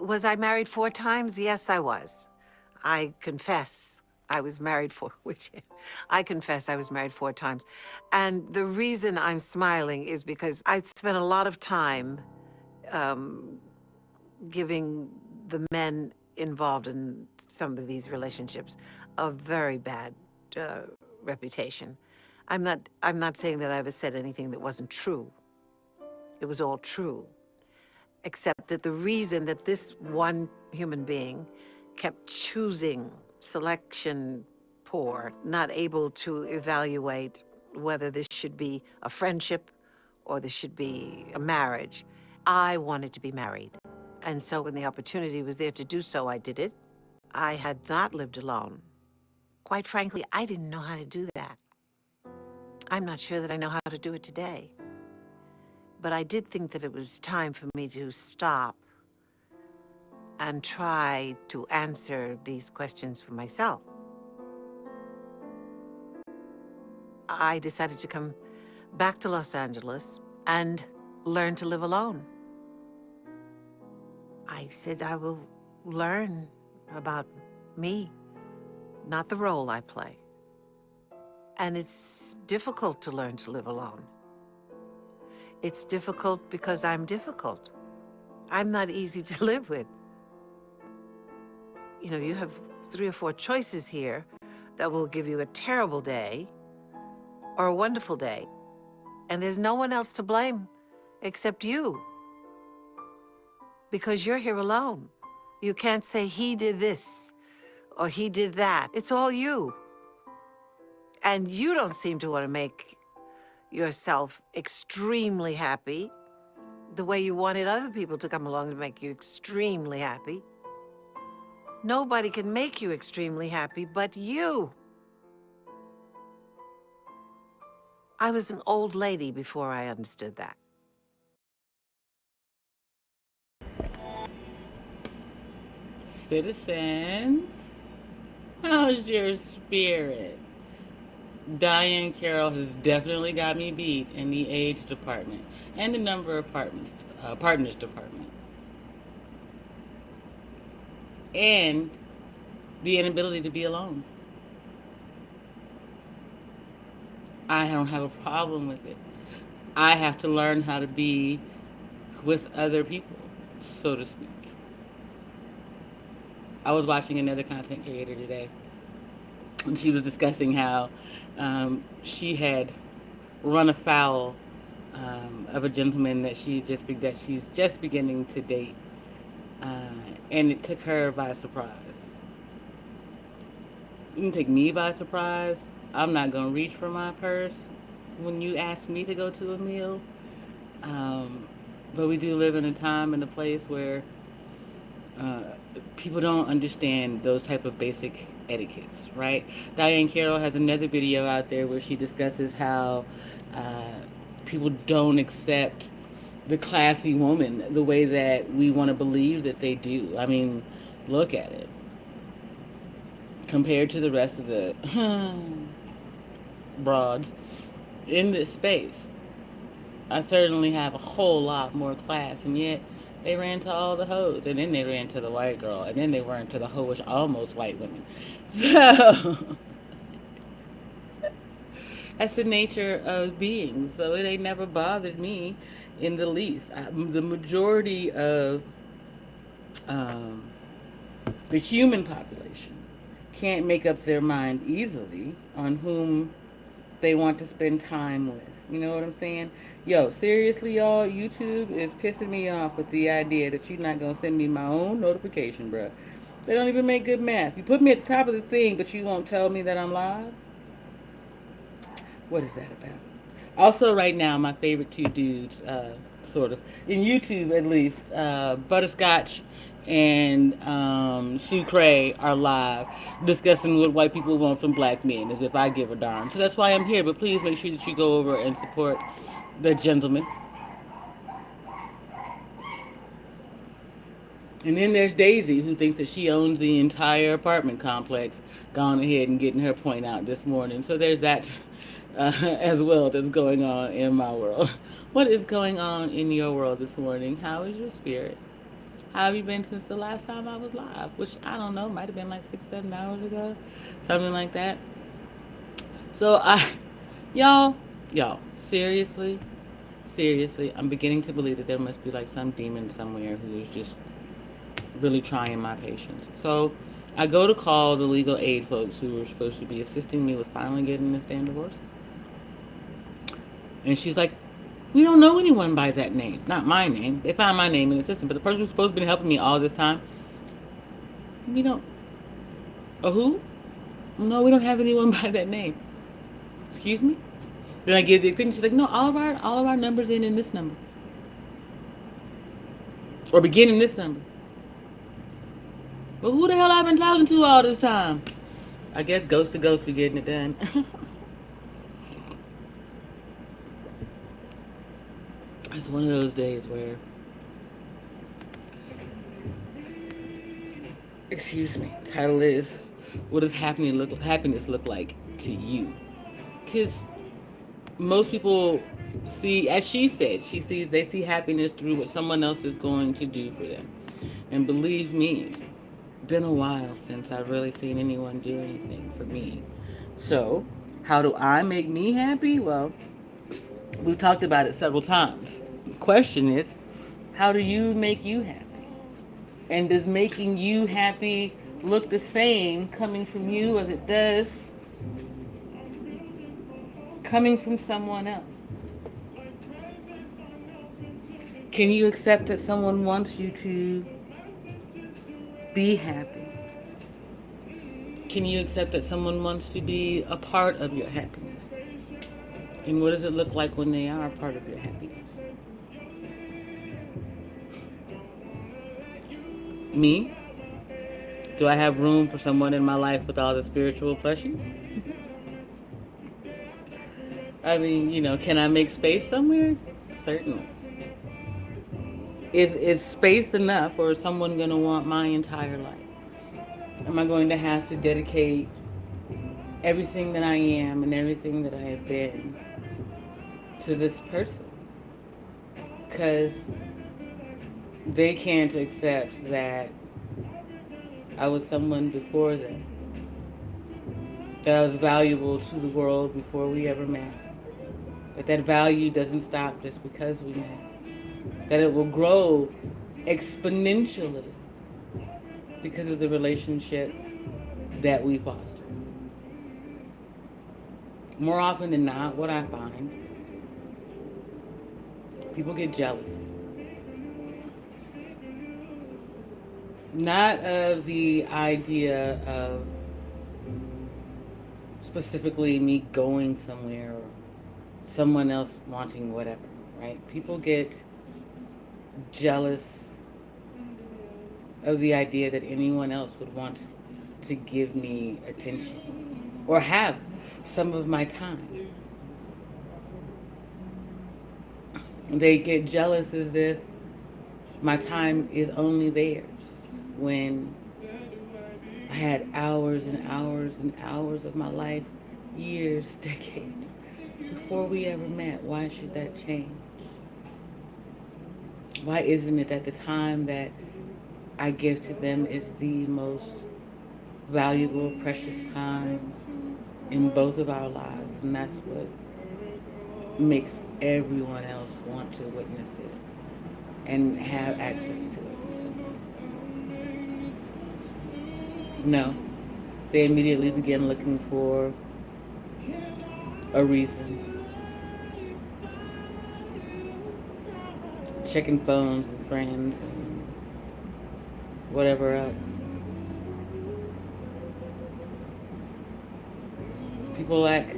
Was I married 4 times? Yes, I was. I confess I was married I confess I was married 4 times. And the reason I'm smiling is because I spent a lot of time um, giving the men involved in some of these relationships a very bad uh, reputation. I'm not saying that I ever said anything that wasn't true. It was all true, except that the reason that this one human being kept choosing selection poor, not able to evaluate whether this should be a friendship or this should be a marriage. I wanted to be married. And so when the opportunity was there to do so, I did it. I had not lived alone. Quite frankly, I didn't know how to do that. I'm not sure that I know how to do it today. But I did think that it was time for me to stop and try to answer these questions for myself. I decided to come back to Los Angeles and learn to live alone. I said I will learn about me, not the role I play. And it's difficult to learn to live alone. It's difficult because I'm difficult. I'm not easy to live with. You know, you have 3 or 4 choices here that will give you a terrible day or a wonderful day. And there's no one else to blame except you. Because you're here alone. You can't say he did this or he did that. It's all you. And you don't seem to want to make yourself extremely happy the way you wanted other people to come along to make you extremely happy. Nobody can make you extremely happy but you. I was an old lady before I understood that. Citizens, how's your spirit? Diane Carroll has definitely got me beat in the age department and the number of partners department, and the inability to be alone. I don't have a problem with it. I have to learn how to be with other people, so to speak. I was watching another content creator today, and she was discussing how she had run afoul of a gentleman that she's just beginning to date, uh, and it took her by surprise. It didn't take me by surprise. I'm not gonna reach for my purse when you ask me to go to a meal. Um, but we do live in a time and a place where uh, people don't understand those type of basic etiquettes, right? Diane Carroll has another video out there where she discusses how uh, people don't accept the classy woman the way that we want to believe that they do. I mean, look at it. Compared to the rest of the broads in this space, I certainly have a whole lot more class, and yet they ran to all the hoes, and then they ran to the white girl, and then they ran to the hoish, almost white women. So that's the nature of being. So it ain't never bothered me in the least. The majority of um, the human population can't make up their mind easily on whom they want to spend time with. You know what I'm saying? Yo, seriously, y'all, YouTube is pissing me off with the idea that you're not going to send me my own notification, bruh. They don't even make good math. You put me at the top of the thing, but you won't tell me that I'm live? What is that about? Also, right now, my favorite two dudes, sort of, in YouTube at least, Butterscotch and Sucre are live discussing what white people want from black men, as if I give a darn. So that's why I'm here. But please make sure that you go over and support the gentleman. And then there's Daisy, who thinks that she owns the entire apartment complex. Gone ahead and getting her point out this morning. So there's that as well that's going on in my world. What is going on in your world this morning? How is your spirit? How have you been since the last time I was live? Which I don't know, might have been like 6, 7 hours ago, something like that. So y'all, y'all, seriously, I'm beginning to believe that there must be like some demon somewhere who is just really trying my patience. So I go to call the legal aid folks who were supposed to be assisting me with finally getting this damn divorce. And she's like, we don't know anyone by that name. Not my name. They found my name in the system. But the person who's supposed to be helping me all this time, we don't. Who? No, we don't have anyone by that name. Excuse me? Then I give the thing. She's like, no, all of our numbers end in this number. Or begin in this number. Well, who the hell I've been talking to all this time? I guess ghost to ghost be getting it done. It's one of those days where, excuse me, title is, what does happiness look like to you? Because most people see, as she said, they see happiness through what someone else is going to do for them. And believe me, it's been a while since I've really seen anyone do anything for me. So, how do I make me happy? Well, we've talked about it several times. The question is, how do you make you happy? And does making you happy look the same coming from you as it does coming from someone else? Can you accept that someone wants you to be happy? Can you accept that someone wants to be a part of your happiness? And what does it look like when they are a part of your happiness? Me? Do I have room for someone in my life with all the spiritual plushies? I mean, can I make space somewhere? Certainly. Is space enough, or is someone going to want my entire life? Am I going to have to dedicate everything that I am and everything that I have been to this person? Because they can't accept that I was someone before them, that I was valuable to the world before we ever met, that value doesn't stop just because we met, that it will grow exponentially because of the relationship that we foster. More often than not, what I find, people get jealous. Not of the idea of specifically me going somewhere or someone else wanting whatever, right? People get jealous of the idea that anyone else would want to give me attention or have some of my time. They get jealous as if my time is only theirs when I had hours and hours and hours of my life, years, decades, before we ever met. Why should that change? Why isn't it that the time that I give to them is the most valuable, precious time in both of our lives? And that's what makes everyone else want to witness it and have access to it. So, no, they immediately begin looking for a reason, checking phones and friends and whatever else. People lack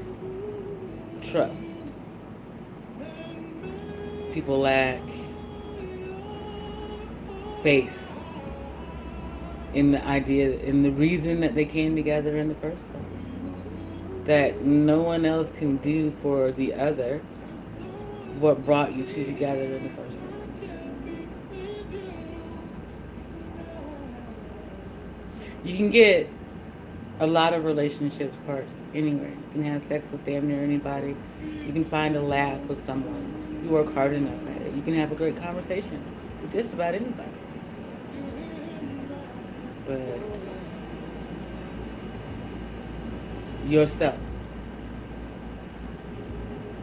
trust. People lack faith in the idea, in the reason that they came together in the first place. That no one else can do for the other what brought you two together in the first place. You can get a lot of relationships parts anywhere. You can have sex with damn near anybody. You can find a laugh with someone. You work hard enough at it. You can have a great conversation with just about anybody. but yourself,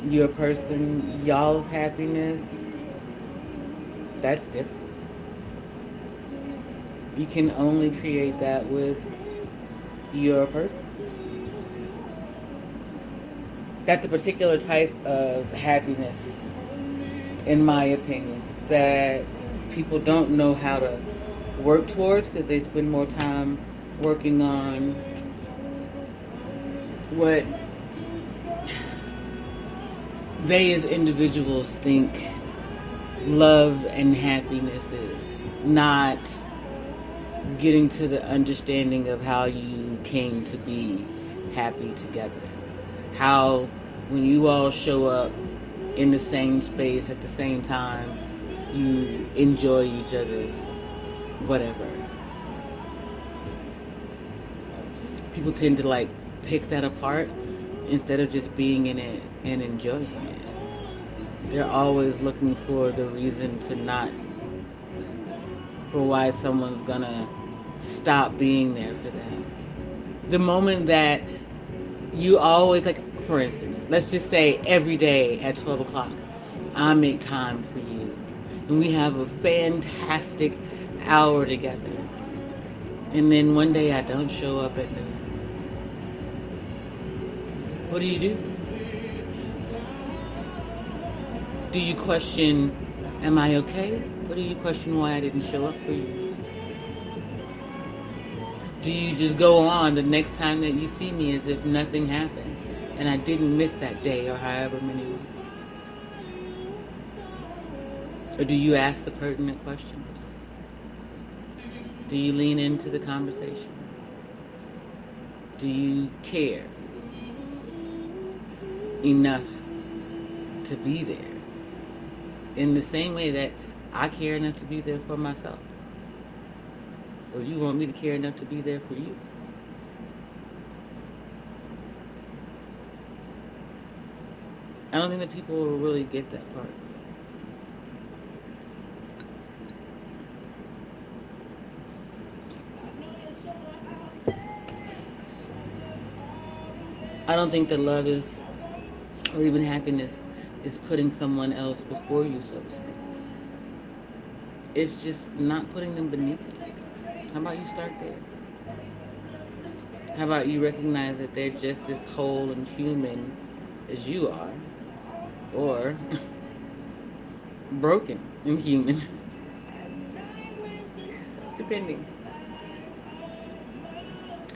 your person, y'all's happiness, that's different. You can only create that with your person. That's a particular type of happiness, in my opinion, that people don't know how to work towards because they spend more time working on what they as individuals think love and happiness is, not getting to the understanding of how you came to be happy together. How, when you all show up in the same space at the same time, you enjoy each other's whatever. People tend to like pick that apart instead of just being in it and enjoying it. They're always looking for the reason to not, for why someone's gonna stop being there for them. The moment that you always, like, for instance, let's just say every day at 12 o'clock, I make time for you. And we have a fantastic hour together. And then one day I don't show up at noon. What do you do? Do you question, am I okay? Or do you question why I didn't show up for you? Do you just go on the next time that you see me as if nothing happened and I didn't miss that day or however many weeks? Or do you ask the pertinent questions? Do you lean into the conversation? Do you care enough to be there in the same way that I care enough to be there for myself? Or you want me to care enough to be there for you? I don't think that people will really get that part. I don't think that love is, or even happiness, is putting someone else before you, so to speak. It's just not putting them beneath you. How about you start there? How about you recognize that they're just as whole and human as you are, or broken and human, depending.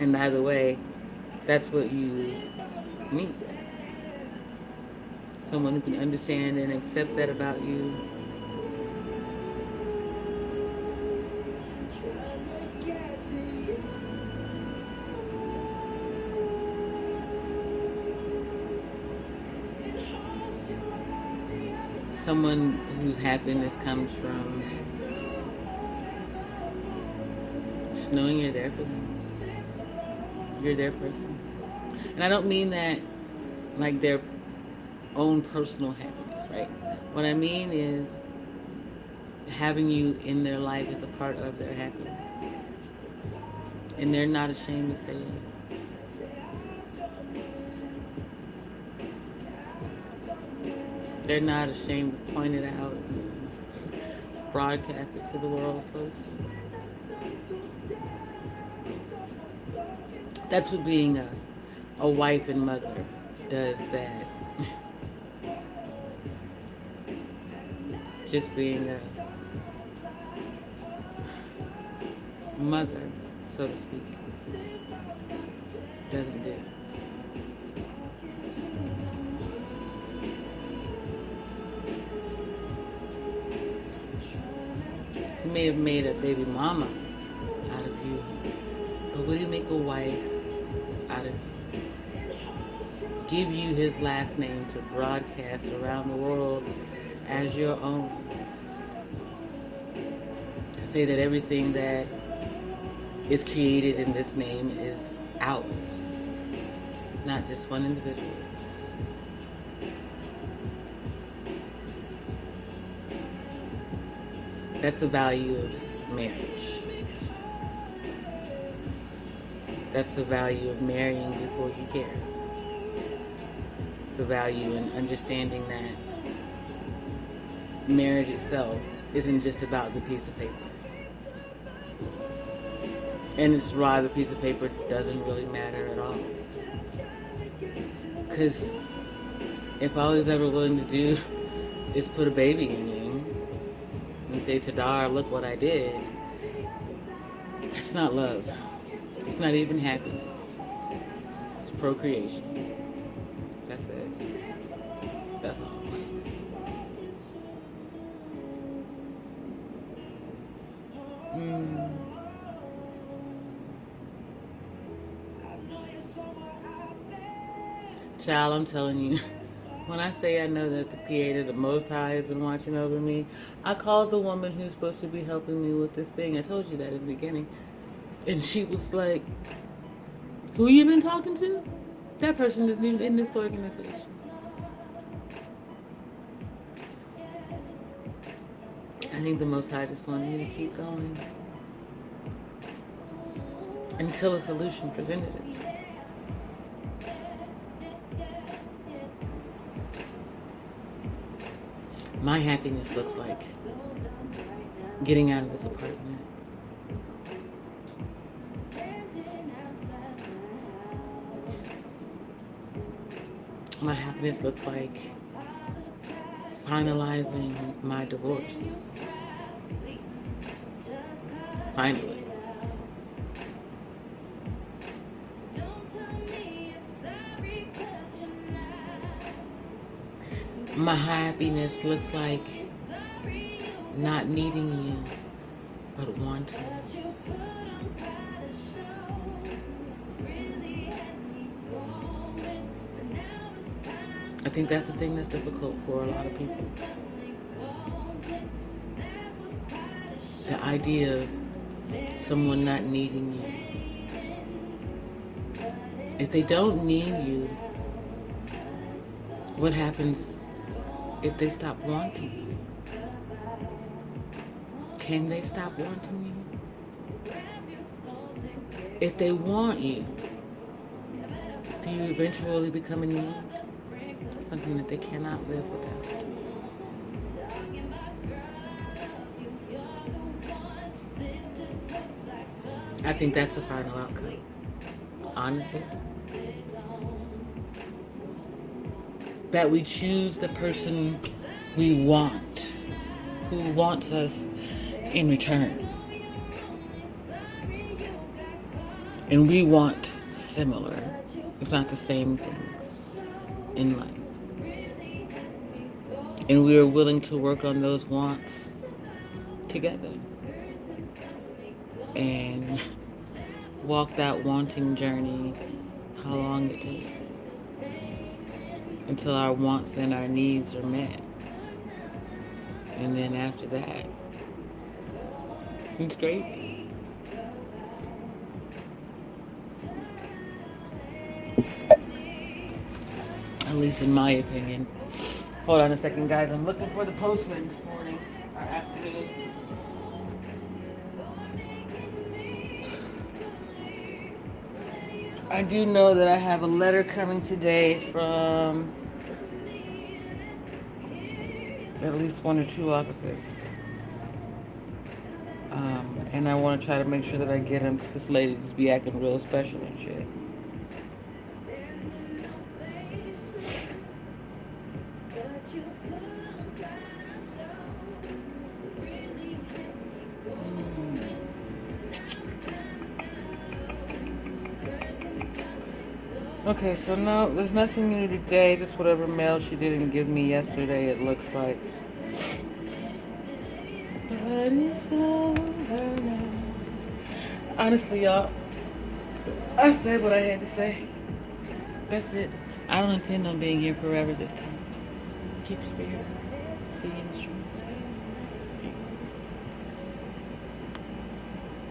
And either way, that's what you need. Someone who can understand and accept that about you. Someone whose happiness comes from just knowing you're there for them. You're their person. And I don't mean that like their own personal happiness, right? What I mean is having you in their life is a part of their happiness. And they're not ashamed to say it. They're not ashamed to point it out and broadcast it to the world, so to speak. That's what being a wife and mother does, that. Just being a mother, so to speak, doesn't do. You may have made a baby mama out of you, but what do you make a wife out of you? Give you his last name to broadcast around the world as your own. To say that everything that is created in this name is ours, not just one individual. That's the value of marriage. That's the value of marrying before you care. It's the value in understanding that marriage itself isn't just about the piece of paper. And it's why the piece of paper doesn't really matter at all. Because if all he's ever willing to do is put a baby in you and say, Tadar, look what I did, it's not love. It's not even happiness. It's procreation. That's it. That's all. Child, I'm telling you, when I say I know that the Creator, the Most High, has been watching over me, I called the woman who's supposed to be helping me with this thing. I told you that in the beginning. And she was like, who you been talking to? That person isn't even in this organization. I think the Most High just wanted me to keep going until a solution presented itself. My happiness looks like getting out of this apartment. My happiness looks like finalizing my divorce. Finally. My happiness looks like not needing you, but wanting you. I think that's the thing that's difficult for a lot of people. The idea of someone not needing you. If they don't need you, what happens if they stop wanting you? Can they stop wanting you? If they want you, do you eventually become a need? Something that they cannot live without. I think that's the final outcome, honestly. That we choose the person we want, who wants us in return. And we want similar, if not the same things in life. And we are willing to work on those wants together. And walk that wanting journey how long it takes. Until our wants and our needs are met. And then after that, it's great. At least in my opinion. Hold on a second, guys. I'm looking for the postman this morning or afternoon. I do know that I have a letter coming today from at least one or two offices. And I want to try to make sure that I get them because this lady just be acting real special and shit. Okay, so no, there's nothing new today. Just whatever mail she didn't give me yesterday, it looks like. But it's over now. Honestly, y'all, I said what I had to say. That's it. I don't intend on being here forever this time. Keep spirit. See you in the street.